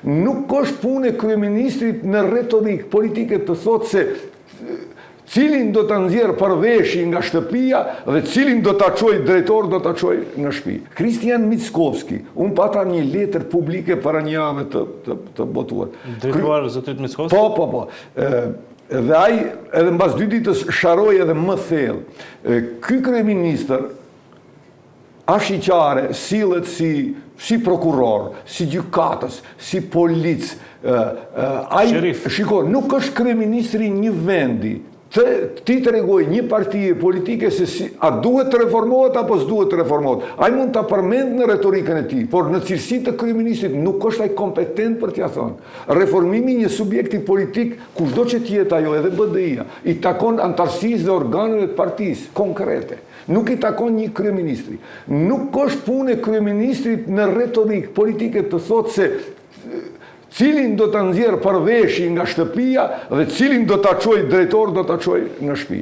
Nuk është punë e kryeministrit në retorikë politike të thotë se cilin do të nxjerrë përveshi nga shtëpia dhe cilin do të çojë drejtor do të çojë në shtëpi. Kristian Mickovski, unë pata një letër publike para një jave të botuar. Drejtuar zotërit Mickovski? Po. Dhe ai edhe mbas 2 ditës sharoi edhe më thellë. Ky kryeministër ashiqare sillet si prokuror, si gjykatës, si polic. Shiko, nuk është kryeministri një vendi. Ti të regoj një partije politike se a duhet të reformohet apo s'duhet të reformohet. Ai mund të përmend në retorikën e tij, por në cilësi të kryeministrit nuk është ai kompetent për t'ia thënë. Reformimi një subjekti politik, kushdo që tjetë ajo, edhe BDI-a, i takon antarësisë dhe organeve të partisë konkrete. Nuk i takon një kryeministri. Nuk është punë e kryeministrit në retorikë politike të thotë se cilin do të nxjerrë përveshi nga shtëpia dhe cilin do të çojë drejtor do të çojë në shtëpi.